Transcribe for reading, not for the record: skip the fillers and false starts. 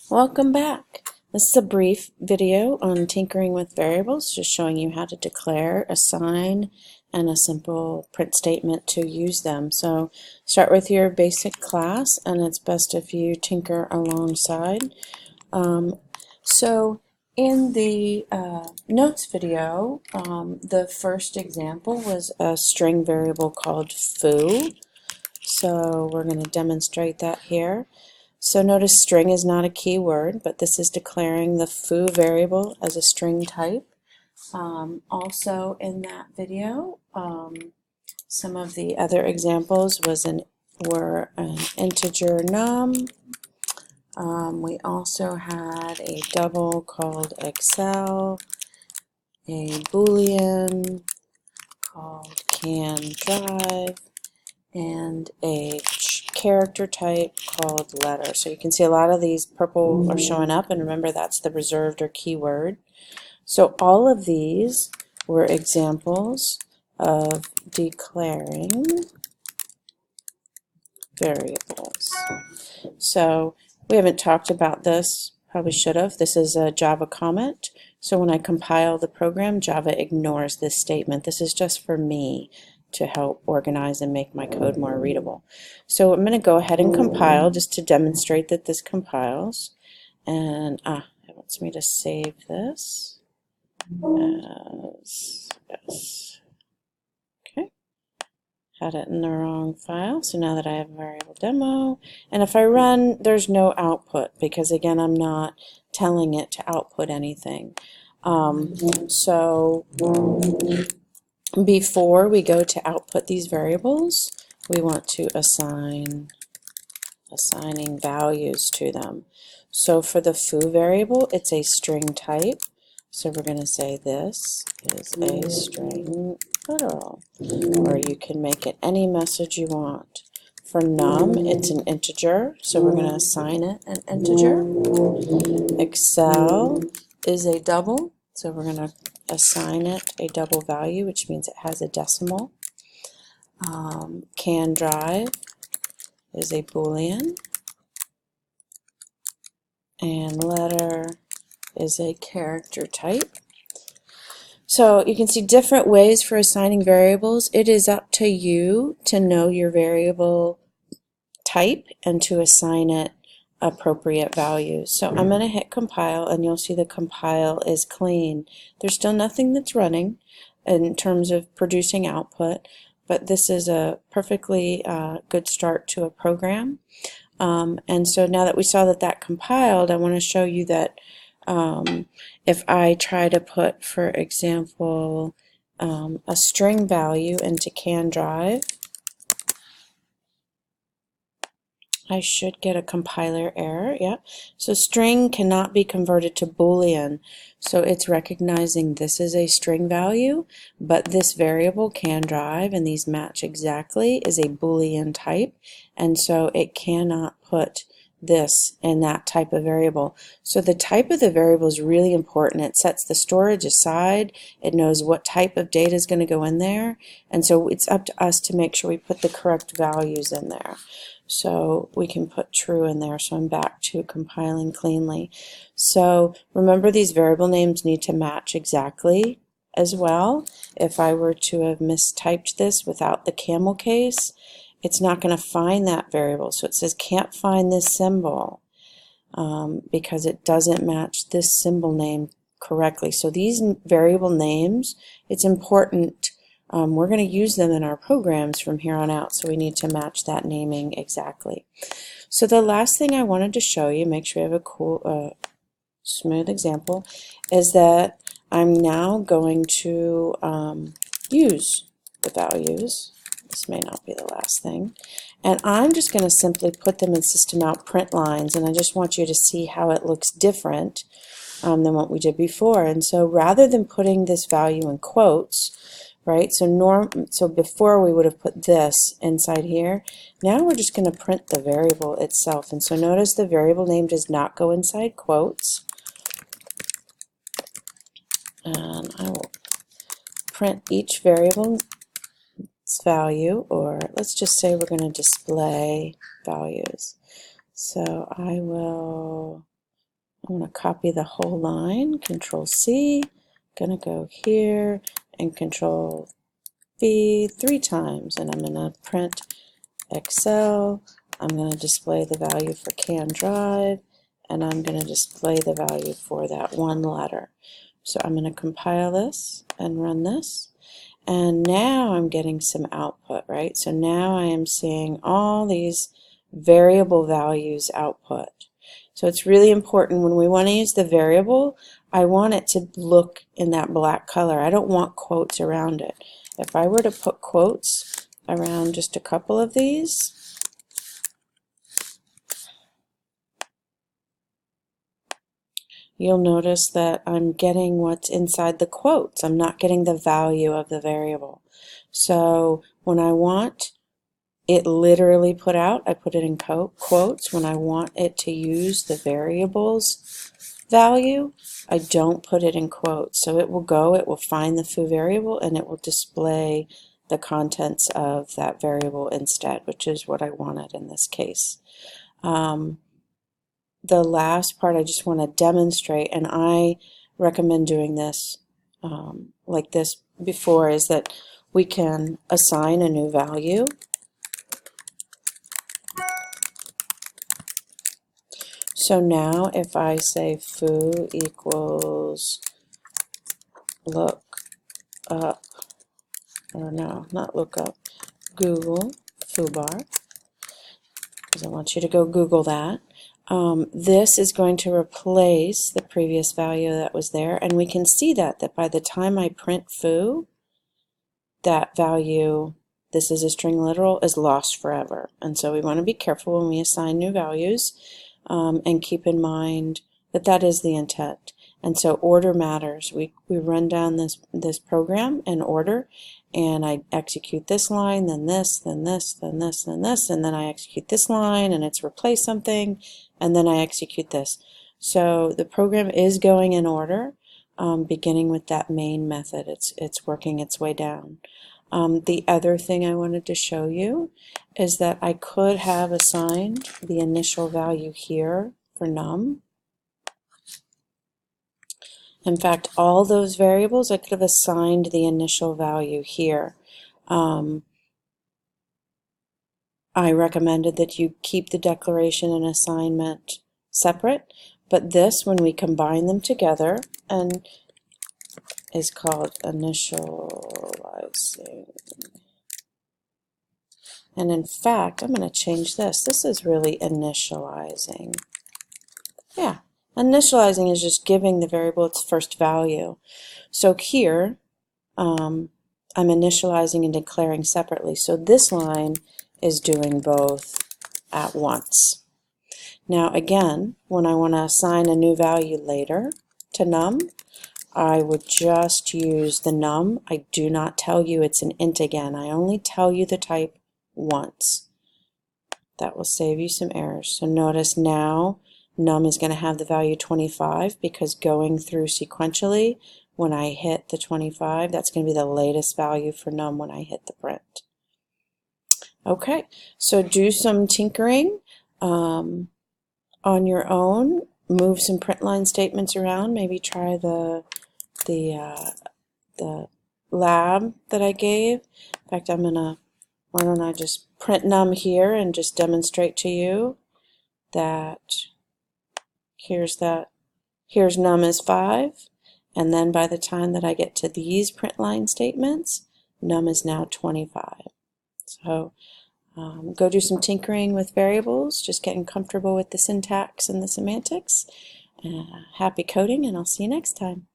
Welcome back. This is a brief video on tinkering with variables, just showing you how to declare, assign, and a simple print statement to use them. So start with your basic class, and it's best if you tinker alongside. So in the notes video, the first example was a string variable called foo. So we're going to demonstrate that here. So notice string is not a keyword, but this is declaring the foo variable as a string type. Also in that video, some of the other examples were an integer num. We also had a double called Excel, a Boolean called can drive, and a character type called letter. So you can see a lot of these purple are showing up, and remember that's the reserved or keyword. So all of these were examples of declaring variables. So we haven't talked about this, probably should have. This is a Java comment. So when I compile the program, Java ignores this statement. This is just for me to help organize and make my code more readable. So I'm going to go ahead and compile just to demonstrate that this compiles. And it wants me to save this as yes. Okay. Had it in the wrong file, so now that I have a variable demo, and if I run, there's no output because again I'm not telling it to output anything. So before we go to output these variables, we want to assigning values to them. So for the foo variable, it's a string type. So we're going to say this is a string literal, or you can make it any message you want. For num, it's an integer, so we're going to assign it an integer. Excel is a double, so we're going to assign it a double value, which means it has a decimal. Can drive is a Boolean, and letter is a character type. So you can see different ways for assigning variables. It is up to you to know your variable type and to assign it appropriate values. So I'm going to hit compile, and you'll see the compile is clean. There's still nothing that's running in terms of producing output, but this is a perfectly good start to a program. And so now that we saw that compiled, I want to show you that if I try to put, for example, a string value into can drive, I should get a compiler error. Yeah. So string cannot be converted to Boolean. So it's recognizing this is a string value, but this variable can drive, and these match exactly, is a Boolean type, and so it cannot put this in that type of variable. So the type of the variable is really important. It sets the storage aside. It knows what type of data is going to go in there, and so it's up to us to make sure we put the correct values in there. So we can put true in there. So I'm back to compiling cleanly. So remember, these variable names need to match exactly as well. If I were to have mistyped this without the camel case, it's not going to find that variable. So it says can't find this symbol because it doesn't match this symbol name correctly. So these variable names, it's important. We're going to use them in our programs from here on out, so we need to match that naming exactly. So the last thing I wanted to show you, make sure you have a cool, smooth example, is that I'm now going to use the values. This may not be the last thing. And I'm just going to simply put them in system out print lines, and I just want you to see how it looks different than what we did before. And so rather than putting this value in quotes, right? So before we would have put this inside here. Now we're just going to print the variable itself. And so notice the variable name does not go inside quotes. And I will print each variable's value, or let's just say we're going to display values. So I will I'm going to copy the whole line, Control C, going to go here and Control V 3 times, and I'm going to print Excel. I'm going to display the value for CAN drive, and I'm going to display the value for that one letter. So I'm going to compile this and run this, and now I'm getting some output, right? So now I am seeing all these variable values output. So it's really important when we want to use the variable, I want it to look in that black color. I don't want quotes around it. If I were to put quotes around just a couple of these, you'll notice that I'm getting what's inside the quotes. I'm not getting the value of the variable. So when I want it literally put out, I put it in quotes. When I want it to use the variable's value, I don't put it in quotes. So it will find the foo variable, and it will display the contents of that variable instead, which is what I wanted in this case. The last part I just want to demonstrate, and I recommend doing this like this before, is that we can assign a new value. So now if I say foo equals look up, or no, not look up, Google foobar, because I want you to go Google that. This is going to replace the previous value that was there, and we can see that by the time I print foo, that value, this is a string literal, is lost forever. And so we want to be careful when we assign new values, and keep in mind that that is the intent. And so order matters. We run down this program in order, and I execute this line, then this, then this, then this, then this, and then I execute this line, and it's replace something, and then I execute this. So the program is going in order, beginning with that main method. It's working its way down. The other thing I wanted to show you is that I could have assigned the initial value here for num. In fact, all those variables, I could have assigned the initial value here. I recommended that you keep the declaration and assignment separate, but this, when we combine them together, and is called initializing. And in fact, I'm going to change this. This is really initializing. Yeah, initializing is just giving the variable its first value. So here, I'm initializing and declaring separately. So this line is doing both at once. Now again, when I want to assign a new value later to num, I would just use the num. I do not tell you it's an int again. I only tell you the type once. That will save you some errors. So notice now num is going to have the value 25, because going through sequentially, when I hit the 25, that's going to be the latest value for num when I hit the print. Okay, so do some tinkering on your own. Move some print line statements around. Maybe try the lab that I gave. In fact, why don't I just print num here and just demonstrate to you that here's num is 5, and then by the time that I get to these print line statements, num is now 25. So go do some tinkering with variables, just getting comfortable with the syntax and the semantics. Happy coding, and I'll see you next time.